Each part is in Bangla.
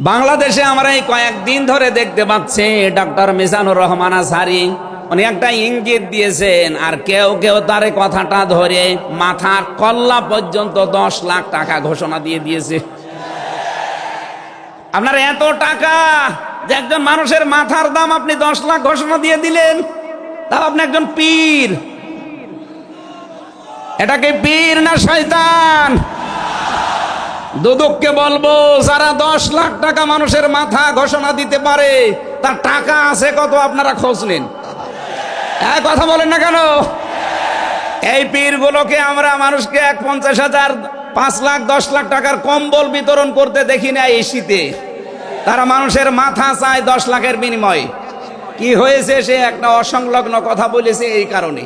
বাংলাদেশে আমরা এই কয়েকদিন ধরে দেখতে পাচ্ছি ডক্টর মিজানুর রহমান আজহারী উনি একটা ইঙ্গিত দিয়েছেন, আর কেউ কেউ তার এই কথাটা ধরে মাথার কল্লা পর্যন্ত 10 লাখ টাকা ঘোষণা দিয়ে দিয়েছে। আপনার এত টাকা যে একজন মানুষের মাথার দাম আপনি 10 লাখ ঘোষণা দিয়ে দিলেন, তাও আপনি একজন পীর। এটাকে পীর না শয়তান? দুদককে বলবো, যারা 10 লাখ টাকা মানুষের মাথা ঘোষণা দিতে পারে তার টাকা আছে কত আপনারা খোঁজ নিন। কথা বলেন না কেন? এই পীরগুলোকে আমরা মানুষকে 50,000, 5 লাখ, 10 লাখ টাকার কম্বল বিতরণ করতে দেখি না এই শীতে। তারা মানুষের মাথা চায় 10 লাখের বিনিময়ে। কি হয়েছে? সে একটা অসংলগ্ন কথা বলেছে এই কারণে।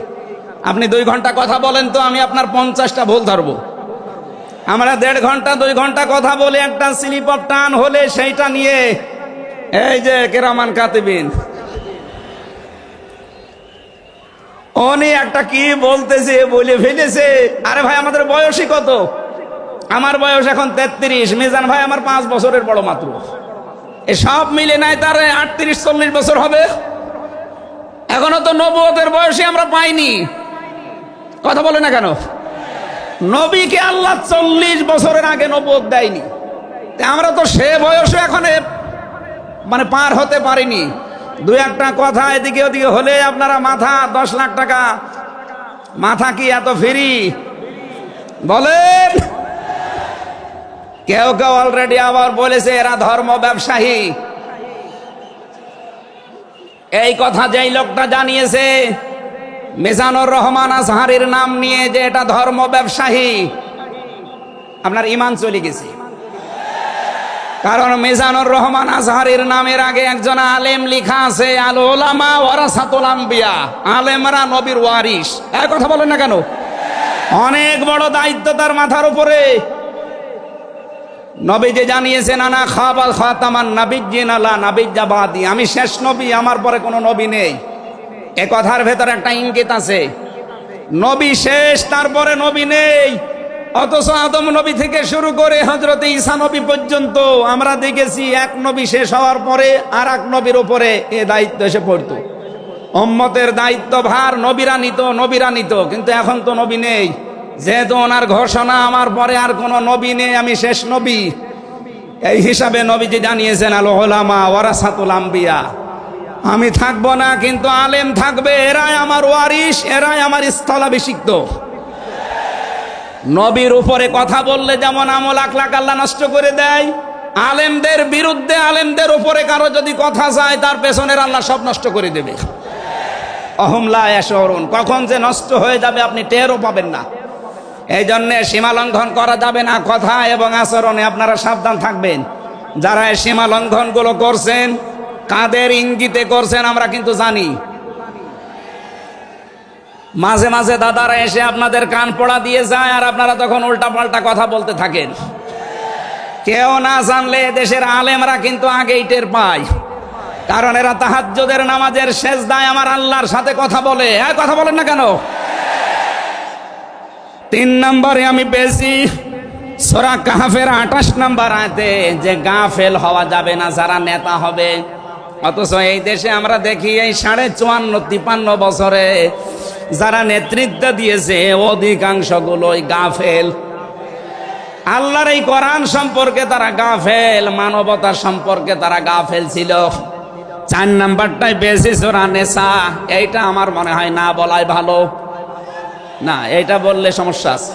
আপনি 2 ঘন্টা কথা বলেন তো আমি আপনার 50টা ভুল ধরবো। আমরা 1.5 ঘন্টা 2 ঘন্টা কথা বলে একটা স্লিপ অফ টান হলে সেইটা নিয়ে এই যে কেরামান কাতিবিন উনি একটা কি বলতেছে বলে ফেলেছে। আরে ভাই, আমাদের বয়সই কত? আমার বয়স এখন 33, মিজান ভাই আমার 5 বছরের বড় মাত্র। সব মিলে নাই তার 38-40 বছর হবে। এখনো তো নবুয়তের বয়সে আমরা পাইনি। কথা বলে না কেন? নবীকে আল্লাহ 40 বছরের আগে নবুয়ত দেয়নি। আমরা তো সে বয়সে এখন মানে পার হতে পারিনি। 2-1টা কথা এদিকে ওদিকে হলে আপনারা মাথা 10 লাখ টাকা। মাথা কি এত ফ্রি? বলেন। কেউ কেউ অলরেডি আবার বলেছে এরা ধর্ম ব্যবসায়ী। এই কথা যেই লোকটা জানিয়েছে মিজানুর রহমান আজহারীর নাম নিয়ে যে এটা ধর্ম ব্যবসায়ী, আপনার ঈমান চলে গেছে। কারণ মিজানুর রহমান আজহারীর নামের আগে একজন আলেম লেখা আছে, আল উলামা ওয়ারাসাতুল আম্বিয়া, আলেমরা নবীর ওয়ারিস। এই কথা বলেন না কেন? অনেক বড় দায়িত্ব তার মাথার উপরে। নবী যে জানিয়েছেন আনা খাবাল খাতামান নাবিয়্যিন লা নাবিয়্যা বাদি, আমি শেষ নবী, আমার পরে কোনো নবী নেই। এ কথার ভেতর একটা ইঙ্গিত আছে, নবী শেষ, তারপরে নবী নেই। অথচ আদম নবী থেকে শুরু করে হযরত ঈসা নবী পর্যন্ত আমরা দেখেছি এক নবী শেষ হওয়ার পরে আর এক নবীর উপরে এ দায়িত্ব এসে পড়তো। উম্মতের দায়িত্ব ভার নবীরা নিত, কিন্তু এখন তো নবী নেই। যেহেতু ওনার ঘোষণা আমার পরে আর কোনো নবী নেই, আমি শেষ নবী, এই হিসাবে নবীজি জানিয়েছেন আল উলামা ওয়ারাসাতুল আম্বিয়া, আমি থাকবো না কিন্তু আলেম থাকবে, এরাই আমার ওয়ারিস, এরাই আমার স্থলাভিষিক্ত। নবীর উপরে কথা বললে যেমন আমল আখলাক আল্লাহ নষ্ট করে দেয়, আলেমদের বিরুদ্ধে আলেমদের উপরে কারো যদি কথা যায় তার পেছনের আল্লাহ সব নষ্ট করে দেবে। অহুম লা ইয়াশউরুন, কখন যে নষ্ট হয়ে যাবে আপনি টেরও পাবেন না। এই জন্যে সীমা লঙ্ঘন করা যাবে না কথা এবং আচরণে, আপনারা সাবধান থাকবেন। যারা এই সীমা লঙ্ঘনগুলো করছেন, কাদের ইঙ্গিতে করছেন আমরা কিন্তু জানি। মাঝে মাঝে দাদারা এসে আপনাদের কান পড়া দিয়ে যায় আর আপনারা তখন উল্টা পাল্টা কথা বলতে থাকেন। কেউ না জানলে দেশের আলেমরা কিন্তু আগেই টের পায়, কারণ এরা তাহাজ্জুদের নামাজের সেজদায় আমার আল্লাহর সাথে কথা বলে। কথা বলেন না কেন? 3 নম্বরে আমি পেয়েছি সূরা কাহফের 28 নম্বর আয়াতে যে গাফেল হওয়া যাবে না যারা নেতা হবে। অথচ এই দেশে আমরা দেখি এই 54-53 বছরে যারা নেতৃত্ব দিয়েছে অধিকাংশগুলোই গাফেল। আল্লাহর এই কোরআন সম্পর্কে তারা গাফেল, মানবতার সম্পর্কে তারা গাফেল ছিল। 4 নাম্বারটাই বেশি সূরা নিসা, এইটা আমার মনে হয় না বলাই ভালো। না, এইটা বললে সমস্যা আছে।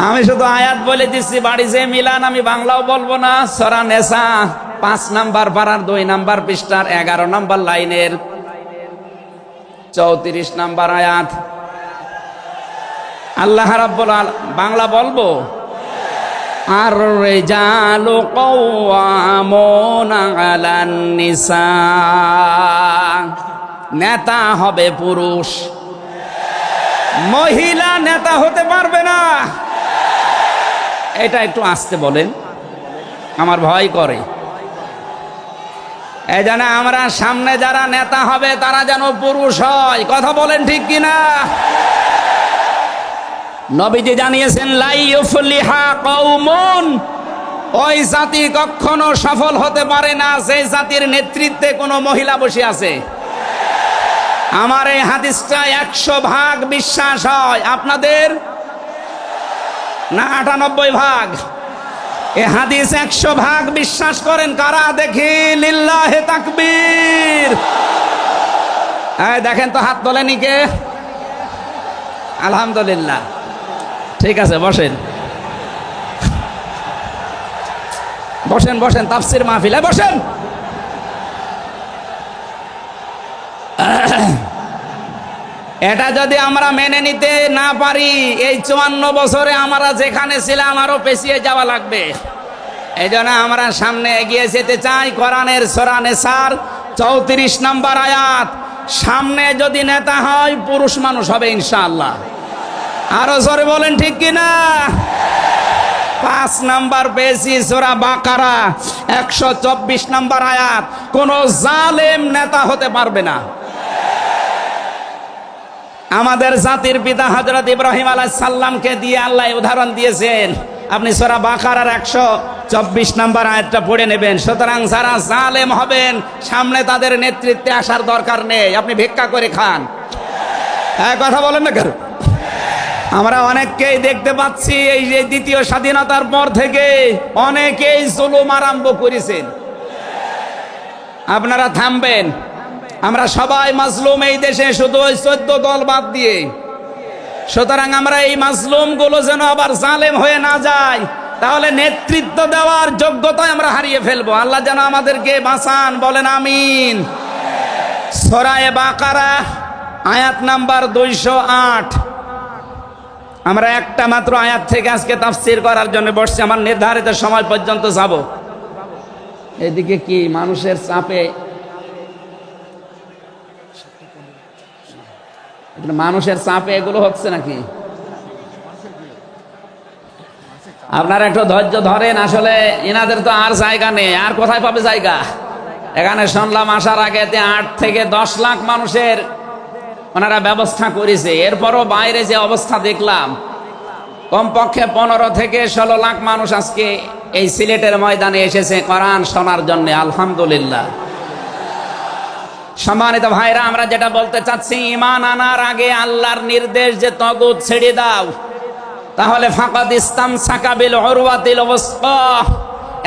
আমি শুধু আয়াত বলে দিচ্ছি, বাড়ি যে মিলান, আমি বাংলাও বলবো না। সূরা নিসা 5 নাম্বার পারার 2 নাম্বার পৃষ্ঠার 11 নাম্বার লাইনের 34 নাম্বার আয়াত। আল্লাহ রাব্বুল আলামিন, বাংলা বলবো, আর রিজালু কাওয়ামুনা আলান নিসা, নেতা হবে পুরুষ, মহিলা নেতা হতে পারবে না। এটা একটু আস্তে বলেন, আমার ভয় করে। এই জন্য আমরা সামনে যারা নেতা হবে তারা যেন পুরুষ হয়। কথা বলেন ঠিক কিনা? নবীজি জানিয়েছেন লা ইউফলিহা কওমুন ওই জাতি কখনো সফল হতে পারে না যে জাতির নেতৃত্বে কোনো মহিলা বসে আছে। আমার এই হাদিসটা 100% বিশ্বাস হয়, আপনাদের না 98%? এ হাদিস 100% বিশ্বাস করেন কারা দেখি? লিল্লাহে তাকবীর। এই দেখেন তো হাত তোলেনি কে? আলহামদুলিল্লাহ। ঠিক আছে, বসেন বসেন বসেন, তাফসীর মাহফিলে বসেন। এটা যদি আমরা মেনে নিতে না পারি, এই 54 বছরে আমরা যেখানে ছিলাম আরো পেছিয়ে যাওয়া লাগবে। এই জন্য আমরা সামনে এগিয়ে যেতে চাই। কোরআনের সূরা নিসার 34 নম্বর আয়াত, সামনে যদি নেতা হয় পুরুষ মানুষ হবে ইনশাআল্লাহ। আরো জোরে বলেন ঠিক কিনা? 5 নাম্বার পেয়েছি সূরা বাকারা 124 নাম্বার আয়াত, কোন জালেম নেতা হতে পারবে না। আমাদের জাতির পিতা হযরত ইব্রাহিম আলাইহিস সালামকে দিয়ে আল্লাহ উদাহরণ দিয়েছেন। আপনি সূরা বাকারার 124 নাম্বার আয়াতটা পড়ে নেবেন। সুতরাং যারা জালেম হবেন সামনে তাদের নেতৃত্বে আসার দরকার নেই, আপনি ভিক্ষা করে খান। হ্যাঁ, কথা বলেন না কেন? আমরা অনেককেই দেখতে পাচ্ছি এই যে দ্বিতীয় স্বাধীনতার পর থেকে অনেকেই জুলুম আরম্ভ করেছেন। আপনারা থামবেন। আমরা সবাই মাজলুম এই দেশে, শুধু ওই 14 দল বাদ দিয়ে। সুতরাং আমরা এই মাজলুম গুলো যেন আবার জালেম হয়ে না যায়, তাহলে নেতৃত্ব দেওয়ার যোগ্যতা আমরা হারিয়ে ফেলবো। আল্লাহ যেন আমাদেরকে বাঁচান, বলেন আমিন। সূরা বাকারা আয়াত নাম্বার 208। আমরা একটা মাত্র আয়াত থেকে আজকে তাফসীর করার জন্য বসছি। আমার নির্ধারিত সময় পর্যন্ত যাব। এদিকে কি মানুষের চাপে, মানুষের চাপে এগুলো হচ্ছে নাকি? আপনারা একটু ধৈর্য ধরেন। আসলে এনাদের তো আর জায়গা নেই, আর কোথায় পাবে জায়গা? এখানে শুনলাম আসার আগে 8 থেকে 10 লাখ মানুষের ওনারা ব্যবস্থা করেছে। এরপরও বাইরে যে অবস্থা দেখলাম, কমপক্ষে 15 থেকে 16 লাখ মানুষ আজকে এই সিলেটের ময়দানে এসেছে কোরআন শোনার জন্য। আলহামদুলিল্লাহ। সম্মানিত ভাইরা, আমরা যেটা বলতে চাচ্ছি, ঈমান আনার আগে আল্লাহর নির্দেশ যে তাগুত ছেড়ে দাও, তাহলে ফাকাদ ইসতামসাকা বিল উরওয়াতিল ওয়াসকা,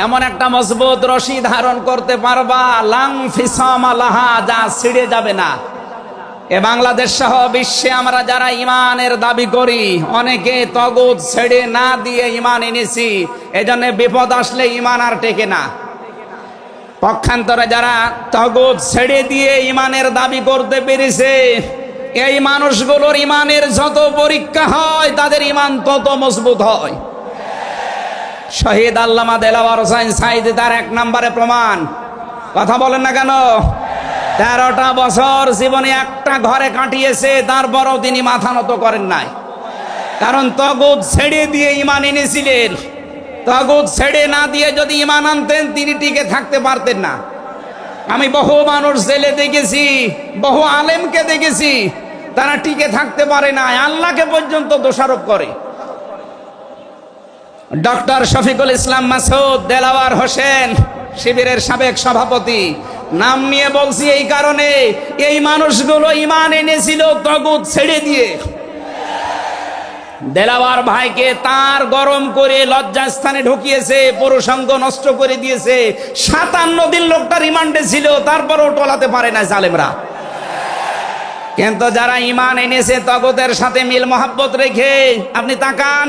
এমন একটা মজবুত রশি ধারণ করতে পারবা, লাং ফিসামা লাহা, যা ছিঁড়ে যাবে না। এ বাংলাদেশ সহ বিশ্বে আমরা যারা ইমানের দাবি করি, অনেকে তাগুত ছেড়ে না দিয়ে ইমান এনেছি। এজন্য বিপদ আসলে ইমান আর টেকে না। পক্ষান্তরে যারা তাগুত ছেড়ে দিয়ে ইমানের দাবি করতে পেরেছে, এই মানুষগুলোর ইমানের যত পরীক্ষা হয় তাদের ইমান তত মজবুত হয়। শহীদ আল্লামা দেলাওয়ার হোসাইন সাঈদী তার 1 নম্বরে প্রমাণ। কথা বলেন না কেন? 13টা বছর জীবনে একটা ঘরে কাটিয়েছে, তারপরও তিনি মাথা নত করেন নাই। কারণ তাগুত ছেড়ে দিয়ে ইমান এনেছিলেন। তাগুত ছেড়ে না দিয়ে যদি ইমান আনতেন, তিনি টিকে থাকতে পারতেন না। আমি বহু মানুষ জেলে দেখেছি, বহু আলেমকে দেখেছি, তারা টিকে থাকতে পারে না, আল্লাহকে পর্যন্ত দোষারোপ করে। ডক্টর শফিকুল ইসলাম মাসুদ দেলাওয়ার হোসেন, শিবিরের সাবেক সভাপতি, নাম নিয়ে বলছি এই কারণে, এই মানুষগুলো ইমান এনেছিল তাগুত ছেড়ে দিয়ে। দেলাওয়ার ভাইকে তার গরম করে লজ্জাস্থানে ঢুকিয়েছে, পুরুষাঙ্গ নষ্ট করে দিয়েছে। 57 দিন লোকটা রিমান্ডে ছিল, তারপরও টলাতে পারে না জালেমরা। কিন্তু যারা ইমান এনেছে তাগুতের সাথে মিল মহাব্বত রেখে, আপনি তাকান,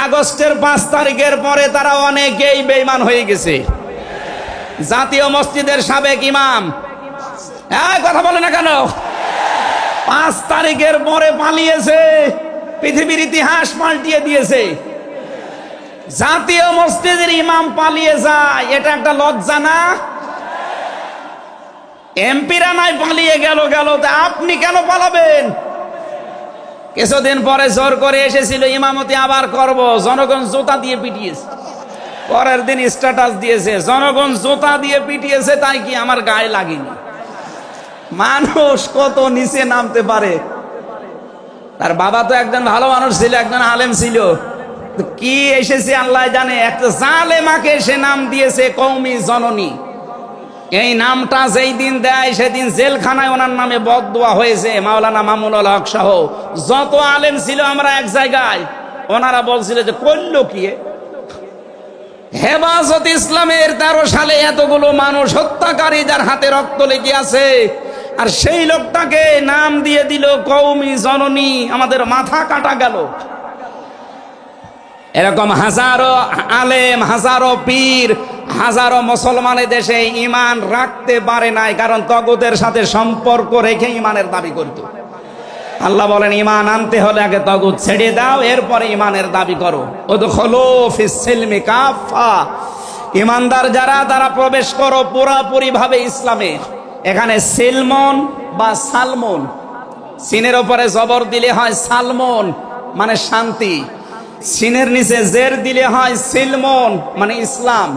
আগস্টের 5 তারিখের পরে তারা অনেকেই বেঈমান হয়ে গেছে। জাতীয় মসজিদের সাবেক ইমাম, কথা বলে না কেন? 5 তারিখের পরে পালিয়েছে, পৃথিবীর ইতিহাস পাল্টিয়ে দিয়েছে। জাতীয় মসজিদের ইমাম পালিয়ে যায়, এটা একটা লজ্জা না? এমপিরা নাই পালিয়ে গেল, আপনি কেন পালাবেন? কিছুদিন পরে জোর করে এসেছিল ইমামতি আবার করব, জনগণ জুতা দিয়ে পিটিয়েছে। পরের দিন স্ট্যাটাস দিয়েছে, জনগণ জুতা দিয়ে পিটিয়েছে, তাই কি আমার গায়ে লাগেনি। মানুষ কত নিচে নামতে পারে। তার বাবা তো একজন ভালো মানুষ ছিল, একজন আলেম ছিল, তো কি এসেছে আল্লাহ জানে। একটা জালেমাকে সে নাম দিয়েছে কওমি জননী। এই নামটা যেই দিন দেয় সেদিন জেলখানায় ওনার নামে বদদোয়া হয়েছে। মাওলানা মামুনুল হক সহ যত আলেম ছিল আমরা এক জায়গায়, ওনারা বলছিল যে করল কি হেফাজত ইসলামের 13 সালে এতগুলো মানুষ হত্যাকারী যার হাতে রক্ত লেগে আছে, আর সেই লোকটাকে নাম দিয়ে দিল কওমি জননী। আমাদের মাথা কাটা গেল। এরকম হাজারো আলেম, হাজারো পীর, হাজারো মুসলমানের দেশে ঈমান রাখতে পারে নাই, কারণ তগুতের সাথে সম্পর্ক রেখে ঈমানের দাবি করত। আল্লাহ বলেন ঈমান আনতে হলে আগে তগুত ছেড়ে দাও, এরপরে ঈমানের দাবি করো। উদখুলু ফিস সিলমি কাফা, ঈমানদার যারা তারা প্রবেশ করো পুরোপুরি ভাবে ইসলামে। এখানে সিলমন বা সালমন, সিনের উপরে জবর দিলে হয় সালমন মানে শান্তি, সিনের নিচে জের দিলে হয় সিলমন মানে ইসলাম।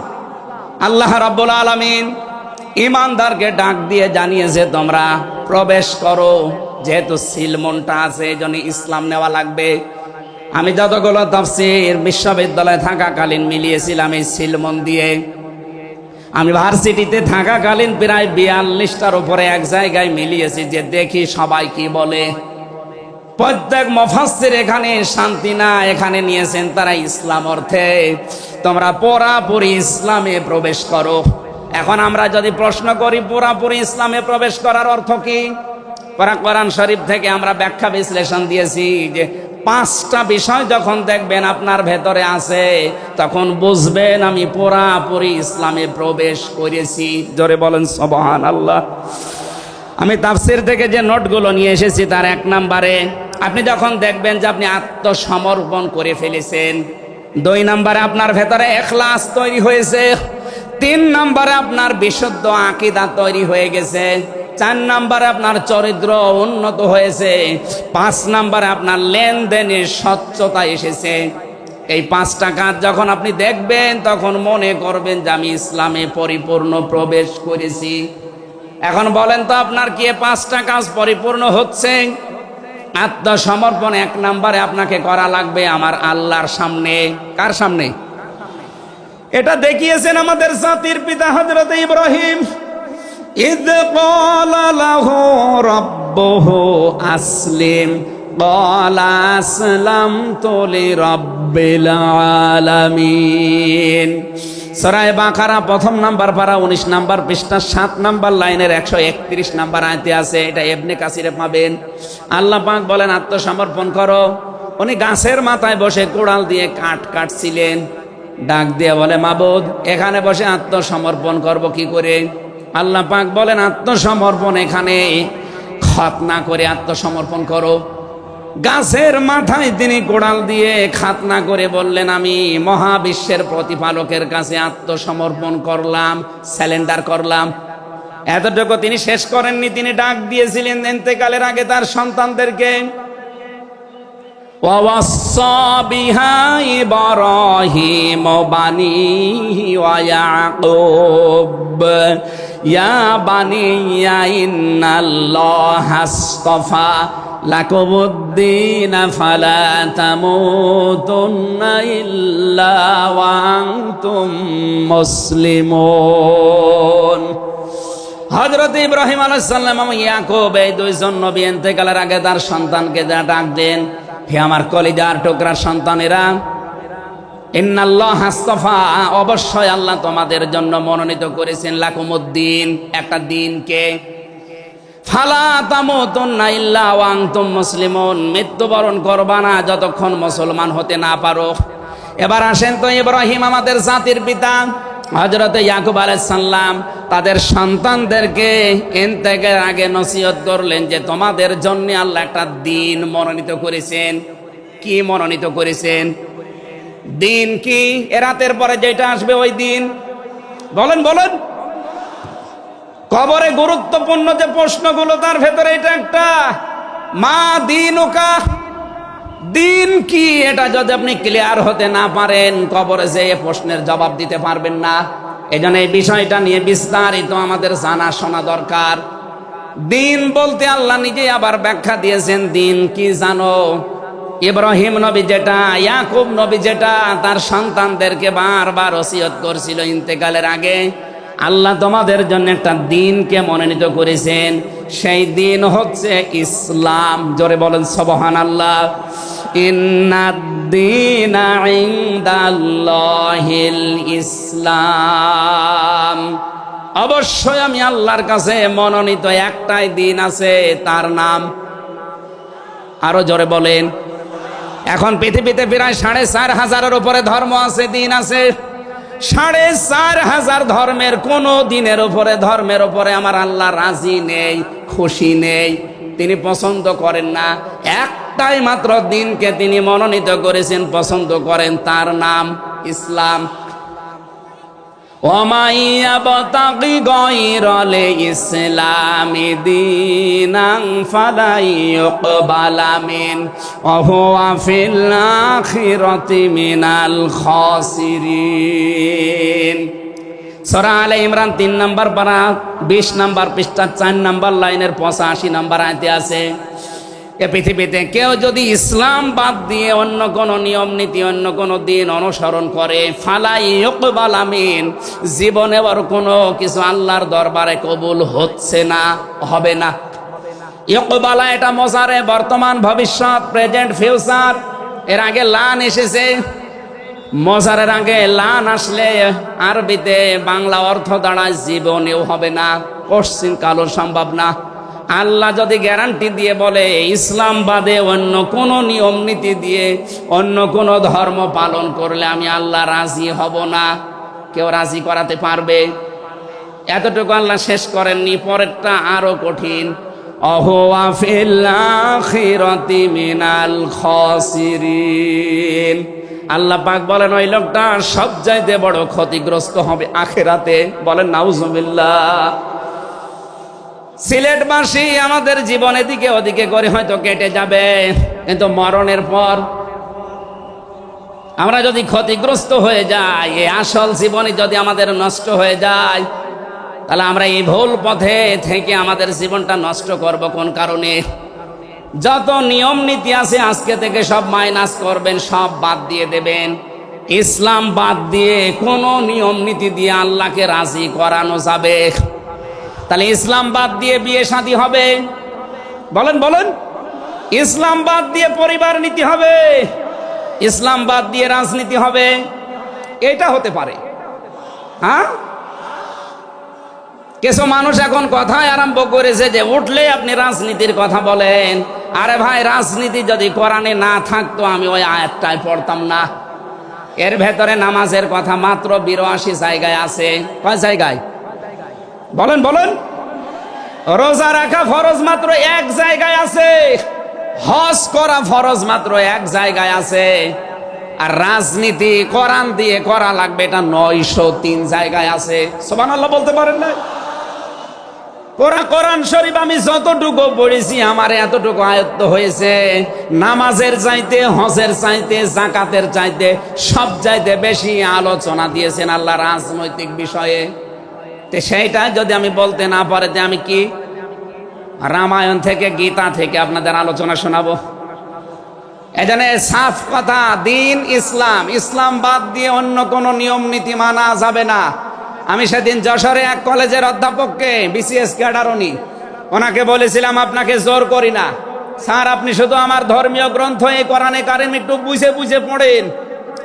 আল্লাহ রাব্বুল আলামিন ঈমানদারকে ডাক দিয়ে জানিয়েছে তোমরা প্রবেশ করো। যেহেতু সিলমনটা আছে এজন্য ইসলাম নেওয়া লাগবে। আমি যতগুলো তাফসীর বিশ্ববিদ্যালয়ে থাকাকালীন মিলিয়েছিলাম এই সিলমন দিয়ে। আমি ভার্সিটিতে থাকাকালীন প্রায় 42টার উপরে এক জায়গায় মিলিয়েছি, যে দেখি সবাই কি বলে। প্রত্যেক মুফাসসির এখানে শান্তি না, এখানে নিয়েছেন তারা ইসলাম অর্থে তোমরা পুরাপুরি ইসলামে প্রবেশ করো। এখন আমরা যদি প্রশ্ন করি পুরাপুরি ইসলামে প্রবেশ করার অর্থ কি, কোরআন শরীফ থেকে আমরা ব্যাখ্যা বিশ্লেষণ দিয়েছি যে 5টা বিষয় যখন দেখবেন আপনার ভেতরে আছে তখন বুঝবেন আমি পুরাপুরি ইসলামে প্রবেশ করেছি। জোরে বলেন সুবহানাল্লাহ। আমি তাফসীর থেকে যে নোটগুলো নিয়ে এসেছি তার 1 নম্বরে আপনি যখন দেখবেন যে আপনি আত্মসমর্পণ করে ফেলেছেন, 2 নম্বরে আপনার ভেতরে ইখলাস তৈরি হয়েছে, 3 নম্বরে আপনার বিশুদ্ধ আকীদা তৈরি হয়ে গেছে, 4 নম্বরে আপনার চরিত্র উন্নত হয়েছে, 5 নম্বরে আপনার লেনদেনে স্বচ্ছতা এসেছে। এই 5টা কাজ যখন আপনি দেখবেন তখন মনে করবেন যে আমি ইসলামে পরিপূর্ণ প্রবেশ করেছি। এখন বলেন তো আপনার কি 5টা কাজ পরিপূর্ণ হচ্ছে? আত্মসমর্পণ 1 নম্বরে আপনাকে করা লাগবে আমার আল্লাহর সামনে। কার সামনে? এটা দেখিয়েছেন আমাদের জাতির পিতা হযরত ইব্রাহিম। ইয ক্বালা লাহু রাব্বুহু আসলিম ক্বালা আসলামতু লিরাব্বিল আলামিন। সূরা বাকারা 1 নম্বর পারা 19 নম্বর পৃষ্ঠা 7 নম্বর লাইনের 131 নম্বর আয়াতে আছে। এটা ইবনে কাসিরে পাবেন। আল্লাহ পাক বলেন আত্মসমর্পণ করো। উনি গাছের মাথায় বসে কোড়াল দিয়ে কাঠ কাটছিলেন, ডাক দিয়ে বলে মাবুদ এখানে বসে আত্মসমর্পণ করব কি করে? আল্লাহ পাক বলেন আত্মসমর্পণ এখানে খাতনা করে আত্মসমর্পণ করো। গাছের মাথায় তিনি কোড়াল দিয়ে খাতনা করে বললেন আমি মহাবিশ্বের প্রতিপালকের কাছে আত্মসমর্পণ করলাম, স্যালেন্ডার করলাম। এতটুকু তিনি শেষ করেননি, তিনি ডাক দিয়েছিলেন ইন্তেকালের আগে তার সন্তানদেরকে। ওয়াসাা বিহা ইব্রাহিম বানিহি ওয়া ইয়াকুব ইয়া বানিয়া ইন্নাল্লাহা আসতাফা লাকুমুদ্দিন ফালা তামুতুন্না ইল্লা ওয়া আনতুম মুসলিমুন। হযরত ইব্রাহিম আলাইহিস সালাম এবং ইয়াকুব এই 2 জন নবী ইন্তেকালের আগে তার সন্তানকে যা ডাক দেন, হে আমার কলিজার টুকরার সন্তানেরা, ইন্নাল্লাহা আসতাফা অবশ্যই আল্লাহ তোমাদের জন্য মনোনীত করেছেন লাকুমুদ্দিন একটা দিনকে, ফালা তামুতুন্না ইল্লা ওয়া আনতুম মুসলিমুন মৃত্যুবরণ করবা না যতক্ষণ মুসলমান হতে না পারো। এবার আসেন তো ইব্রাহিম আমাদের জাতির পিতা, হযরত ইয়াকুব আলাইহিস সালাম তাদের সন্তানদেরকে ইন্তেকালের আগে নসিহত করলেন যে তোমাদের জন্য আল্লাহ একটা দিন মনোনীত করেছেন। কি মনোনীত করেছেন? দিন কি? এ রাতের পরে যেটা আসবে ওই দিন। বলেন বলেন। কবরে গুরুত্বপূর্ণ যে প্রশ্নগুলো তার ভেতরে এটা একটা, মা দীনুকা, দিন কি? এটা যদি আপনি ক্লিয়ার হতে না পারেন কবরে যে প্রশ্নের জবাব দিতে পারবেন না। এজন্য এই বিষয়টা নিয়ে বিস্তারিত আমাদের জানা শোনা দরকার। দিন বলতে আল্লাহ নিজেই আবার ব্যাখ্যা দিয়েছেন, দিন কি জানো? ইব্রাহিম নবী যেটা, ইয়াকুব নবী যেটা তার সন্তানদেরকে বারবার ওসিয়ত করছিল ইন্তেকালের আগে, আল্লাহ তোমাদের জন্য একটা দিনকে মনোনীত করেছেন, সেই দিন হচ্ছে ইসলাম। জোরে বলেন সুবহানাল্লাহ। ইন্নাদ-দীনা ইনদাল্লাহিল ইসলাম। অবশ্যই আমি আল্লাহর কাছে মনোনীত একটাই দিন আছে, তার নাম, আরো জোরে বলেন। এখন পৃথিবীতে প্রায় 4,500-এর উপরে ধর্ম আছে, দিন আছে। 4,500 ধর্মের কোন দিনের উপরে, ধর্মের উপরে আমার আল্লাহ রাজি নেই, খুশি নেই, তিনি পছন্দ করেন না। একটাই মাত্র দিনকে তিনি মনোনীত করেছেন, পছন্দ করেন, তার নাম ইসলাম। ওয়ামান ইয়াবতাগি গায়রাল ইসলামি দীনান ফালাই ইউকবালা মিনহু ওয়া হুয়া ফিল আখিরাতি মিনাল খাসিরিন। সূরা আলে ইমরান 3 নম্বর পারা 20 নম্বর পৃষ্ঠা 4 নম্বর লাইনের 85 নম্বর আয়াতে আছে, এ পৃথিবীতে কেউ যদি ইসলাম বাদ দিয়ে অন্য কোন নিয়ম নীতি, অন্য কোন দিন অনুসরণ করে, ফালাই ইউকবালা মিন, জীবনে আর কোনো কিছু আল্লাহর দরবারে কবুল হচ্ছে না, হবে না। ইউকবালা এটা মোজারে, বর্তমান, ভবিষ্যৎ, প্রেজেন্ট, ফিউচার। এর আগে লান এসেছে, মোজারের আগে লান আসলে আরবিতে বাংলা অর্থ দাঁড়ায় জীবনেও হবে না, কোশ্চিন কালো সম্ভব না। আল্লাহ যদি গ্যারান্টি দিয়ে বলে ইসলাম বাদে অন্য কোন নিয়ম নীতি দিয়ে অন্য কোন ধর্ম পালন করলে আমি আল্লাহ রাজি হব না, কেউ রাজি করাতে পারবে? এতটুকু আল্লাহ শেষ করেননি, পরেরটা আরো কঠিন। অহুয়া ফিল আখিরাতি মিনাল খাসিরিন। আল্লাহ পাক বলেন ওই লোকটা সবচাইতে বড় ক্ষতিগ্রস্ত হবে আখিরাতে। বলেন নাউজুবিল্লাহ। সিলেটবাসী আমাদের জীবন এদিকে ওদিকে করে হয়তো কেটে যাবে, কিন্তু মরণের পর আমরা যদি ক্ষতিগ্রস্ত হয়ে যাই, এই আসল জীবনে যদি আমাদের নষ্ট হয়ে যায়, তাহলে আমরা এই ভুল পথে থেকে আমাদের জীবনটা নষ্ট করব কোন কারণে? যত নিয়ম নীতি আছে আজকে থেকে সব মাইনাস করবেন, সব বাদ দিয়ে দেবেন। ইসলাম বাদ দিয়ে কোনো নিয়ম নীতি দিয়ে আল্লাহকে রাজি করানো যাবে? তাহলে ইসলাম বাদ দিয়ে বিয়ে শাদী হবে? বলেন বলেন। ইসলাম বাদ দিয়ে পরিবার নীতি হবে? ইসলাম বাদ দিয়ে রাজনীতি হবে? এটা হতে পারে। হ্যাঁ, কিছু মানুষ এখন কথায় আরম্ভ করেছে যে উঠলে আপনি রাজনীতির কথা বলেন। আরে ভাই, রাজনীতি যদি কোরআনে না থাকতো আমি ওই আয়াতটাই পড়তাম না। এর ভেতরে নামাজের কথা মাত্র 82 জায়গায় আছে। কয় জায়গায়? বলেন বলেন। রোজা রাখা ফরজ মাত্র 1 জায়গায় আছে। হজ করা ফরজ মাত্র 1 জায়গায় আছে। আর রাজনীতি কোরআন দিয়ে করা লাগবে এটা 903 জায়গায় আছে। সুবহানাল্লাহ বলতে পারেন না? কোরআন শরীফ আমি যতটুকু পড়েছি আমার এতটুকু আয়ত্ত হয়েছে। নামাজের চাইতে, হজের চাইতে, যাকাতের চাইতে সব চাইতে বেশি আলোচনা দিয়েছেন আল্লাহ রাজনৈতিক বিষয়ে। তো সেইটা যদি আমি বলতে না পারে যে আমি কি রামায়ণ থেকে, গীতা থেকে আপনাদের আলোচনা শোনাবো? এজন্য সাফ কথা, দিন ইসলাম, ইসলাম বাদ দিয়ে অন্য কোনো নিয়ম নীতি মানা যাবে না। আমি সেদিন যশোরে এক কলেজের অধ্যাপককে, বিসিএস ক্যাডার উনি, ওনাকে বলেছিলাম আপনাকে জোর করি না স্যার, আপনি শুধু আমার ধর্মীয় গ্রন্থ এই কোরআনে কারিম একটু বুঝে বুঝে পড়েন।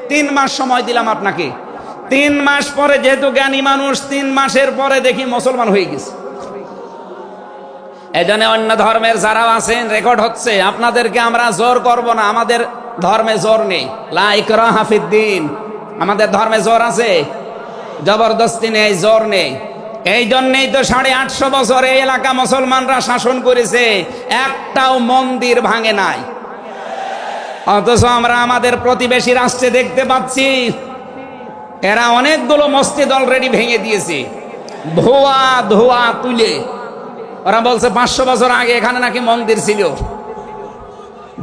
3 মাস সময় দিলাম আপনাকে। 3 মাস পরে, যেহেতু জ্ঞানী মানুষ, 3 মাসের পরে দেখি মুসলমান হয়ে গেছে। এজন্য অন্য ধর্মের যারা আছেন, রেকর্ড হচ্ছে, আপনাদেরকে আমরা জোর করব না। আমাদের ধর্মে জোর নেই, লা ইকরাহা ফিদ্দিন। আমাদের ধর্মে জোর আছে? জবরদস্তি নেই, জোর নেই। এই জন্যই তো 850 বছর এই এলাকা মুসলমানরা শাসন করেছে, একটাও মন্দির ভাঙে নাই। অথচ আমরা আমাদের প্রতিবেশী রাষ্ট্রে দেখতে পাচ্ছি এরা অনেকগুলো মসজিদ অলরেডি ভেঙে দিয়েছে, ধোয়া ধোয়া তুলে। ওরা বলছে 500 বছর আগে এখানে নাকি মন্দির ছিল।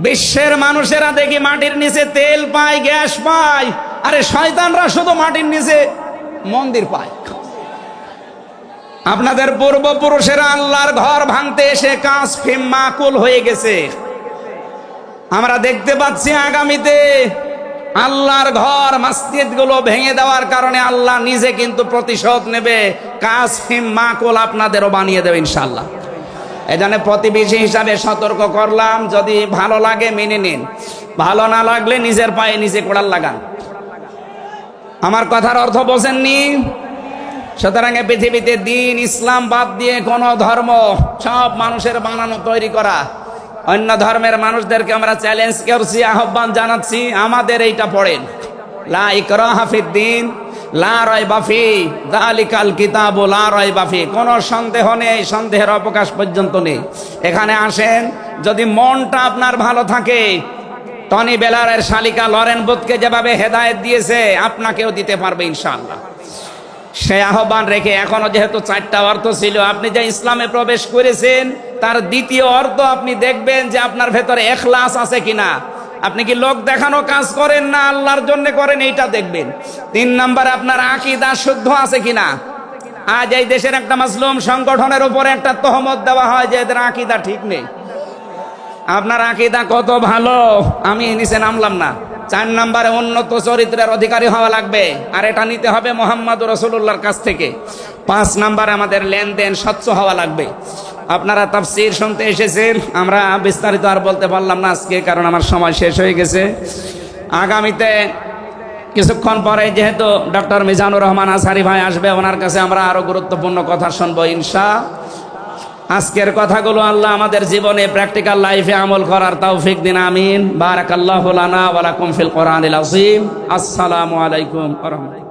বিশ্বের মানুষেরা দেখি মাটির নিচে তেল পায়, গ্যাস পায়, আরে শয়তানরা শুধু মাটির নিচে মন্দির পায়। আপনাদের পূর্বপুরুষেরা আল্লাহর ঘর ভাঙতে এসে কাজ ফিম মাকুল হয়ে গেছে। আমরা দেখতে পাচ্ছি আগামীতে আল্লাহর ঘর মসজিদগুলো ভেঙে দেওয়ার কারণে আল্লাহ নিজে কিন্তু প্রতিশোধ নেবে। কাসফিম মাকুল আপনাদেরও বানিয়ে দেবে ইনশাআল্লাহ। এজন্য প্রতিবেশী হিসাবে সতর্ক করলাম, যদি ভালো লাগে মেনে নিন, ভালো না লাগলে নিজের পায়ে নিজে কোড়াল লাগান। আমার কথার অর্থ বোঝেননি? সুতরাং পৃথিবীতে দিন ইসলাম বাদ দিয়ে কোন ধর্ম সব মানুষের বানানো তৈরি করা। অন্য ধর্মের মানুষদেরকে আমরা চ্যালেঞ্জ করছি, আহ্বান জানাচ্ছি, আমাদের এইটা পড়েন, লা ইকরাহা ফিদ্দিন লা রাইবা ফি যালিকাল কিতাবু লা রাইবা ফি। কোনো সন্দেহ নেই, সন্দেহের অবকাশ পর্যন্ত নেই। এখানে আসেন, যদি মনটা আপনার ভালো থাকে, টনি বেলারের শালিকা লরেন বুথকে যেভাবে হেদায়েত দিয়েছে আপনাকেও দিতে পারবে ইনশাআল্লাহ। সে আহ্বান রেখে এখনো যেহেতু 4টা অর্থ ছিল, আপনি যে ইসলামে প্রবেশ করেছেন তার দ্বিতীয় অর্থ আপনি দেখবেন যে আপনার ভেতরে ইখলাস আছে কিনা। আপনি কি লোক দেখানো কাজ করেন না আল্লাহর জন্য করেন, এইটা দেখবেন। 3 নম্বরে আপনার আকীদা শুদ্ধ আছে কিনা। আজ এই দেশের একটা মাসলুম সংগঠনের উপরে একটা তহমত দেওয়া হয় যে এদের আকীদা ঠিক নেই। আপনার আকীদা কত ভালো, আমি নিচে নামলাম না। 4 নম্বরে উন্নত চরিত্রের অধিকারী হওয়া লাগবে, আর এটা নিতে হবে মুহাম্মদুর রাসূলুল্লাহর কাছ থেকে। 5 নম্বরে আমাদের লেনদেন স্বচ্ছ হওয়া লাগবে। আপনারা তাফসীর শুনতে এসেছেন, আমরা বিস্তারিত আর বলতে পারলাম না আজকে, কারণ আমার সময় শেষ হয়ে গেছে। আগামীতে কিছুক্ষণ পরে যেহেতু ডক্টর মিজানুর রহমান আজহারি ভাই আসবে, ওনার কাছে আমরা আরো গুরুত্বপূর্ণ কথা শুনবো ইনশাআল্লাহ। আজকের কথাগুলো আল্লাহ আমাদের জীবনে প্র্যাকটিক্যাল লাইফে আমল করার তৌফিক দিন, আমিন। বারাকাল্লাহু লানা ওয়া লাকুম ফিল কোরআনিল আযীম। আসসালামু আলাইকুম ওয়া রাহমাতুল্লাহ।